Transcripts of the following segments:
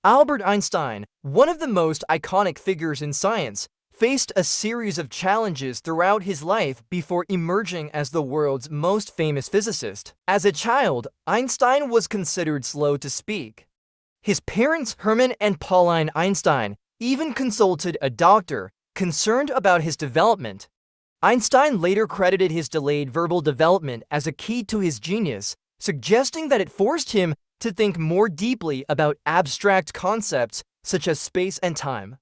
Albert Einstein, one of the most iconic figures in science, faced a series of challenges throughout his life before emerging as the world's most famous physicist. As a child, Einstein was considered slow to speak. His parents, Hermann and Pauline Einstein, even consulted a doctor concerned about his development. Einstein later credited his delayed verbal development as a key to his genius, suggesting that it forced him to think more deeply about abstract concepts such as space and time.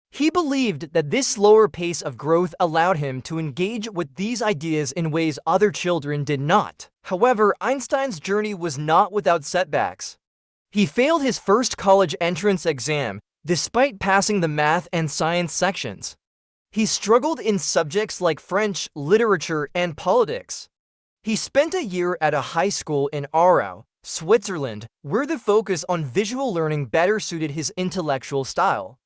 He believed that this slower pace of growth allowed him to engage with these ideas in ways other children did not. However, Einstein's journey was not without setbacks. He failed his first college entrance exam, despite passing the math and science sections. He struggled in subjects like French, literature, and politics. He spent a year at a high school in Aarau, Switzerland, where the focus on visual learning better suited his intellectual style.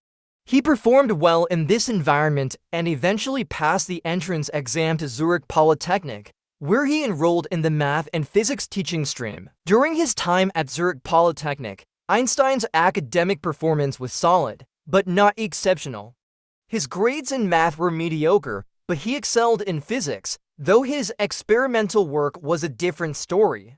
He performed well in this environment and eventually passed the entrance exam to Zurich Polytechnic, where he enrolled in the math and physics teaching stream. During his time at Zurich Polytechnic, Einstein's academic performance was solid, but not exceptional. His grades in math were mediocre, but he excelled in physics, though his experimental work was a different story.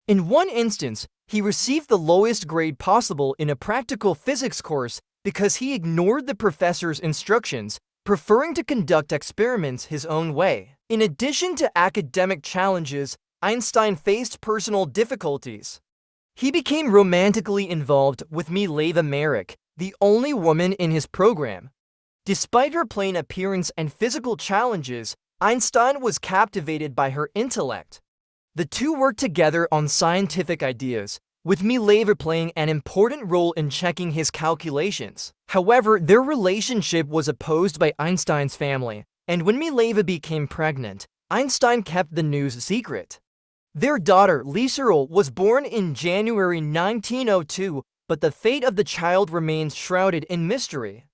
In one instance, he received the lowest grade possible in a practical physics course because he ignored the professor's instructions, preferring to conduct experiments his own way. In addition to academic challenges, Einstein faced personal difficulties. He became romantically involved with Mileva Maric, the only woman in his program. Despite her plain appearance and physical challenges, Einstein was captivated by her intellect. The two worked together on scientific ideas, with Mileva playing an important role in checking his calculations. However, their relationship was opposed by Einstein's family, and when Mileva became pregnant, Einstein kept the news secret. Their daughter, Lieserl, was born in January 1902, but the fate of the child remains shrouded in mystery.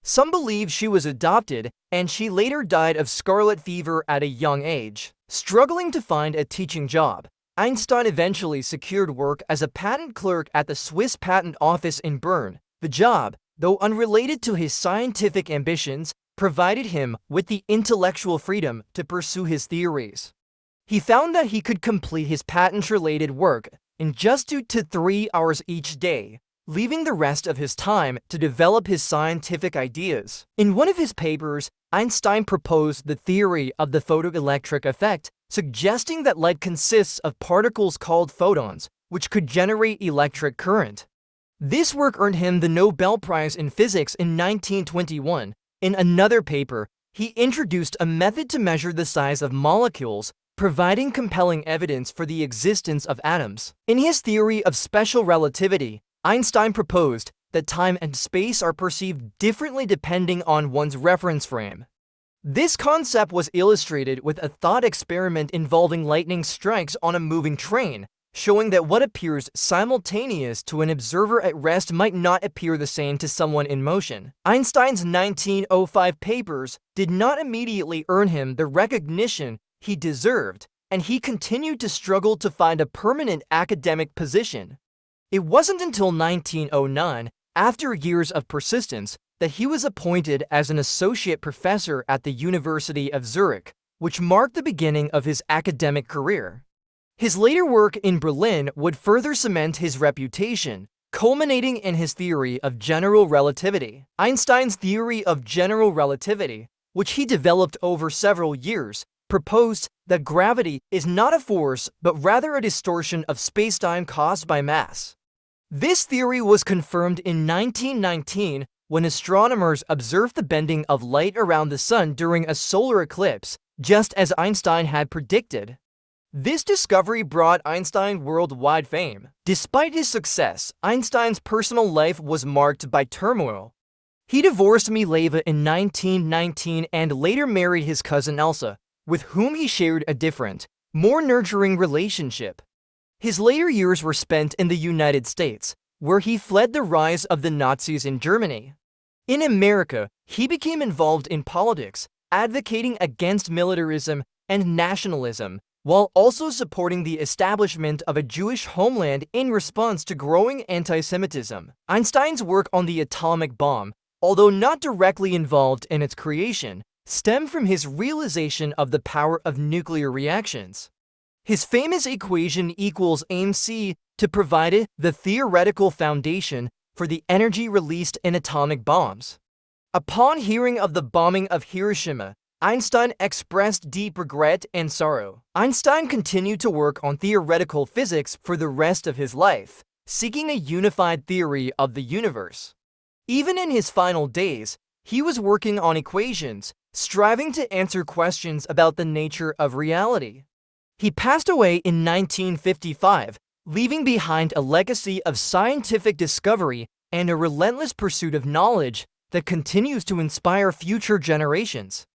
Some believe she was adopted, and she later died of scarlet fever at a young age. Struggling to find a teaching job, Einstein eventually secured work as a patent clerk at the Swiss Patent Office in Bern. The job, though unrelated to his scientific ambitions, provided him with the intellectual freedom to pursue his theories. He found that he could complete his patent-related work in just 2 to 3 hours each day, leaving the rest of his time to develop his scientific ideas. In one of his papers, Einstein proposed the theory of the photoelectric effect, suggesting that light consists of particles called photons, which could generate electric current. This work earned him the Nobel Prize in Physics in 1921. In another paper, he introduced a method to measure the size of molecules, providing compelling evidence for the existence of atoms. In his theory of special relativity, Einstein proposed that time and space are perceived differently depending on one's reference frame. This concept was illustrated with a thought experiment involving lightning strikes on a moving train, showing that what appears simultaneous to an observer at rest might not appear the same to someone in motion. Einstein's 1905 papers did not immediately earn him the recognition he deserved, and he continued to struggle to find a permanent academic position. It wasn't until 1909, after years of persistence, that he was appointed as an associate professor at the University of Zurich, which marked the beginning of his academic career. His later work in Berlin would further cement his reputation, culminating in his theory of general relativity. Einstein's theory of general relativity, which he developed over several years, proposed that gravity is not a force but rather a distortion of spacetime caused by mass. This theory was confirmed in 1919 when astronomers observed the bending of light around the sun during a solar eclipse, just as Einstein had predicted. This discovery brought Einstein worldwide fame. Despite his success, Einstein's personal life was marked by turmoil. He divorced Mileva in 1919 and later married his cousin Elsa, with whom he shared a different, more nurturing relationship. His later years were spent in the United States, where he fled the rise of the Nazis in Germany. In America, he became involved in politics, advocating against militarism and nationalism, while also supporting the establishment of a Jewish homeland in response to growing anti-Semitism. Einstein's work on the atomic bomb, although not directly involved in its creation, stemmed from his realization of the power of nuclear reactions. His famous equation equals mc to provided the theoretical foundation for the energy released in atomic bombs. Upon hearing of the bombing of Hiroshima, Einstein expressed deep regret and sorrow. Einstein continued to work on theoretical physics for the rest of his life, seeking a unified theory of the universe. Even in his final days, he was working on equations, striving to answer questions about the nature of reality. He passed away in 1955, leaving behind a legacy of scientific discovery and a relentless pursuit of knowledge that continues to inspire future generations.